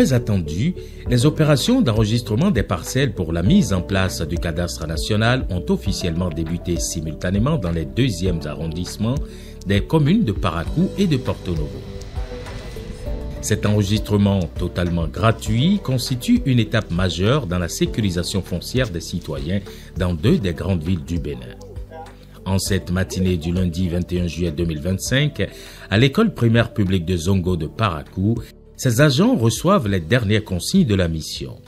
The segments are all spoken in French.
Très attendues, les opérations d'enregistrement des parcelles pour la mise en place du cadastre national ont officiellement débuté simultanément dans les 2e arrondissements des communes de Parakou et de Porto Novo. Cet enregistrement totalement gratuit constitue une étape majeure dans la sécurisation foncière des citoyens dans 2 des grandes villes du Bénin. En cette matinée du lundi 21 juillet 2025, à l'école primaire publique de Zongo de Parakou, ces agents reçoivent les dernières consignes de la mission.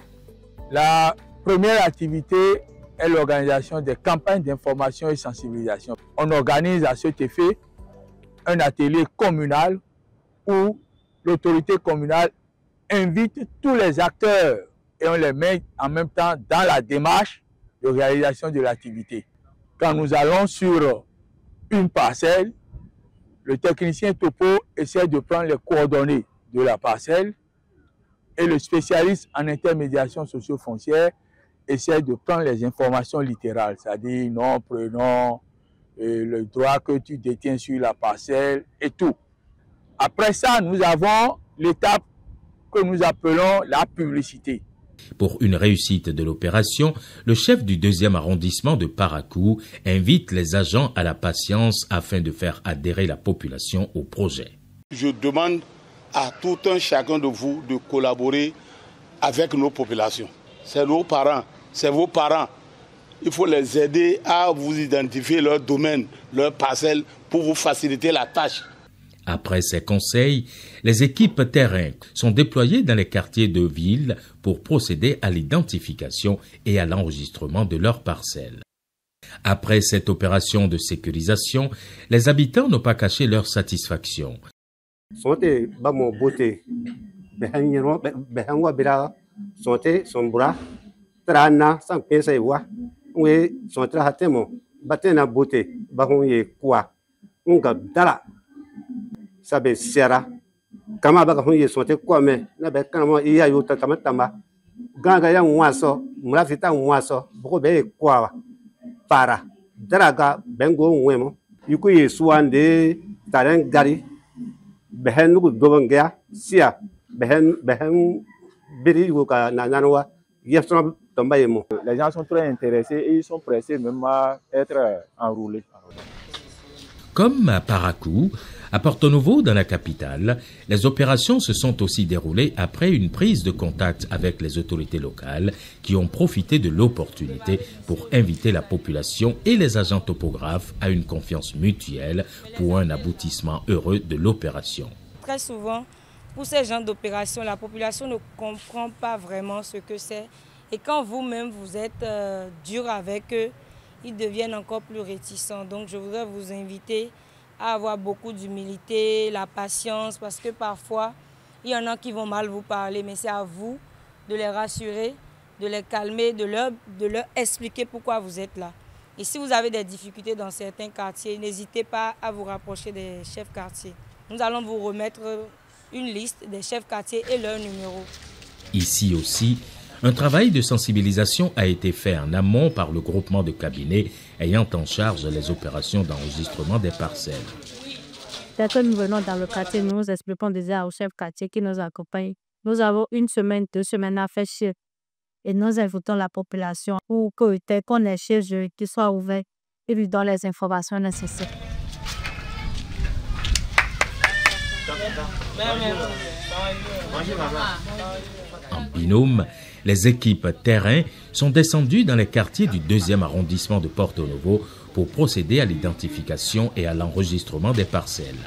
La première activité est l'organisation des campagnes d'information et sensibilisation. On organise à cet effet un atelier communal où l'autorité communale invite tous les acteurs et on les met en même temps dans la démarche de réalisation de l'activité. Quand nous allons sur une parcelle, le technicien topo essaie de prendre les coordonnées de la parcelle et le spécialiste en intermédiation socio-foncière essaie de prendre les informations littérales, c'est-à-dire nom, prénom, le droit que tu détiens sur la parcelle et tout. Après ça, nous avons l'étape que nous appelons la publicité. Pour une réussite de l'opération, le chef du 2e arrondissement de Parakou invite les agents à la patience afin de faire adhérer la population au projet. Je demande à tout un chacun de vous de collaborer avec nos populations. C'est nos parents, c'est vos parents. Il faut les aider à vous identifier leur domaine, leur parcelle pour vous faciliter la tâche. Après ces conseils, les équipes terrain sont déployées dans les quartiers de ville pour procéder à l'identification et à l'enregistrement de leurs parcelles. Après cette opération de sécurisation, les habitants n'ont pas caché leur satisfaction. Sabe sera kama baka hunye sonte kwame na be kanamo iya yuta tamatama ganga ya nwaso murafita nwaso boko be kwa para daraga bengo nwemo yuku yesuande taren gari behen nugu dobangya sia behen biri yuka nananwa yefson tombayemo. Les gens sont très intéressés et ils sont pressés même à être enrôlés. Comme à Parakou, à Porto Novo, dans la capitale, les opérations se sont aussi déroulées après une prise de contact avec les autorités locales qui ont profité de l'opportunité pour inviter la population et les agents topographes à une confiance mutuelle pour un aboutissement heureux de l'opération. Très souvent, pour ces genres d'opérations, la population ne comprend pas vraiment ce que c'est. Et quand vous-même vous êtes dur avec eux, ils deviennent encore plus réticents. Donc je voudrais vous inviter à avoir beaucoup d'humilité, la patience, parce que parfois, il y en a qui vont mal vous parler, mais c'est à vous de les rassurer, de les calmer, de leur expliquer pourquoi vous êtes là. Et si vous avez des difficultés dans certains quartiers, n'hésitez pas à vous rapprocher des chefs quartiers. Nous allons vous remettre une liste des chefs quartiers et leurs numéros. Ici aussi, un travail de sensibilisation a été fait en amont par le groupement de cabinets ayant en charge les opérations d'enregistrement des parcelles. Dès que nous venons dans le quartier, nous expliquons déjà aux chefs quartier qui nous accompagnent. Nous avons 1 semaine, 2 semaines à faire chier. Et nous invitons la population pour que dès qu'on est chez eux, qu'ils soient ouverts et lui donnent les informations nécessaires. En binôme, les équipes terrain sont descendues dans les quartiers du 2e arrondissement de Porto Novo pour procéder à l'identification et à l'enregistrement des parcelles.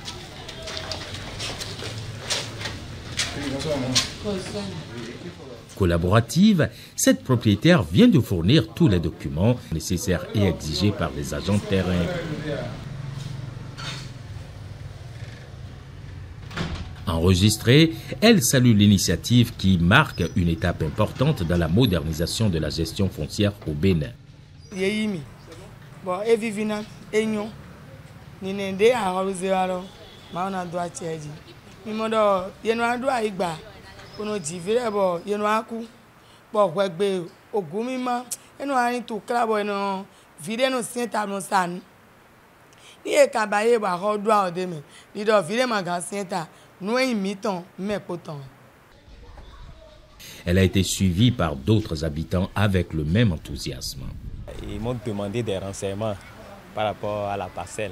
Collaborative, cette propriétaire vient de fournir tous les documents nécessaires et exigés par les agents terrain. Enregistrée, elle salue l'initiative qui marque une étape importante dans la modernisation de la gestion foncière au Bénin. Elle a été suivie par d'autres habitants avec le même enthousiasme. Ils m'ont demandé des renseignements par rapport à la parcelle.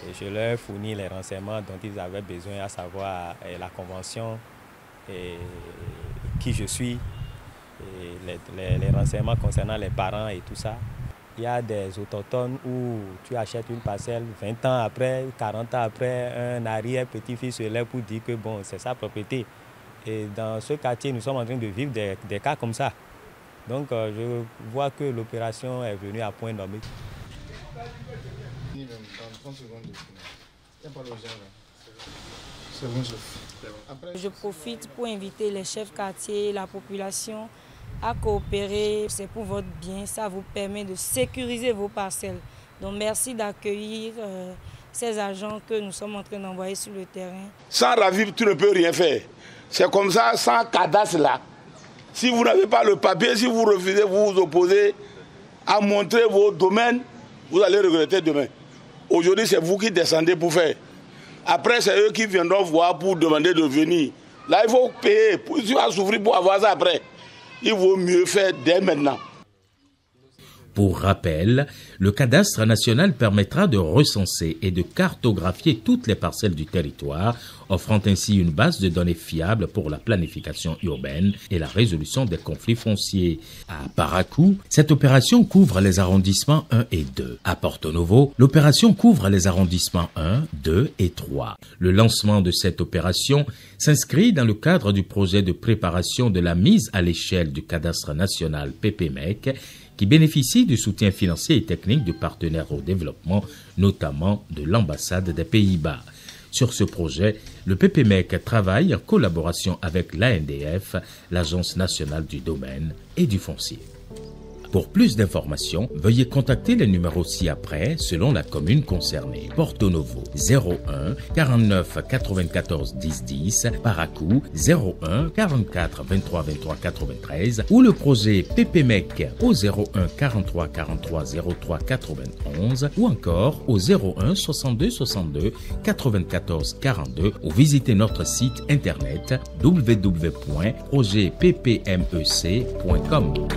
Et je leur ai fourni les renseignements dont ils avaient besoin, à savoir la convention, et qui je suis, et les renseignements concernant les parents et tout ça. Il y a des autochtones où tu achètes une parcelle, 20 ans après, 40 ans après, un arrière-petit-fils se lève pour dire que bon, c'est sa propriété. Et dans ce quartier, nous sommes en train de vivre des cas comme ça. Donc je vois que l'opération est venue à point nommé. Je profite pour inviter les chefs quartiers, la population à coopérer. C'est pour votre bien, ça vous permet de sécuriser vos parcelles. Donc merci d'accueillir ces agents que nous sommes en train d'envoyer sur le terrain. Sans Ravib, tu ne peux rien faire. C'est comme ça, sans cadastre là. Si vous n'avez pas le papier, si vous refusez, vous vous opposez à montrer vos domaines, vous allez regretter demain. Aujourd'hui, c'est vous qui descendez pour faire. Après, c'est eux qui viendront voir pour demander de venir. Là, il faut payer. Tu vas souffrir pour avoir ça après. Il vaut mieux faire dès maintenant. Pour rappel, le cadastre national permettra de recenser et de cartographier toutes les parcelles du territoire, offrant ainsi une base de données fiable pour la planification urbaine et la résolution des conflits fonciers. À Paracou, cette opération couvre les arrondissements 1 et 2. À Porto Novo, l'opération couvre les arrondissements 1, 2 et 3. Le lancement de cette opération s'inscrit dans le cadre du projet de préparation de la mise à l'échelle du cadastre national PPMEC, qui bénéficie du soutien financier et technique de partenaires au développement, notamment de l'ambassade des Pays-Bas. Sur ce projet, le PPMEC travaille en collaboration avec l'ANDF, l'Agence nationale du domaine et du foncier. Pour plus d'informations, veuillez contacter les numéros ci-après selon la commune concernée. Porto Novo 01 49 94 10 10, Paracou 01 44 23 23 93 ou le projet PPMEC au 01 43 43 03 91 ou encore au 01 62 62 94 42 ou visitez notre site internet www.projetppmec.com.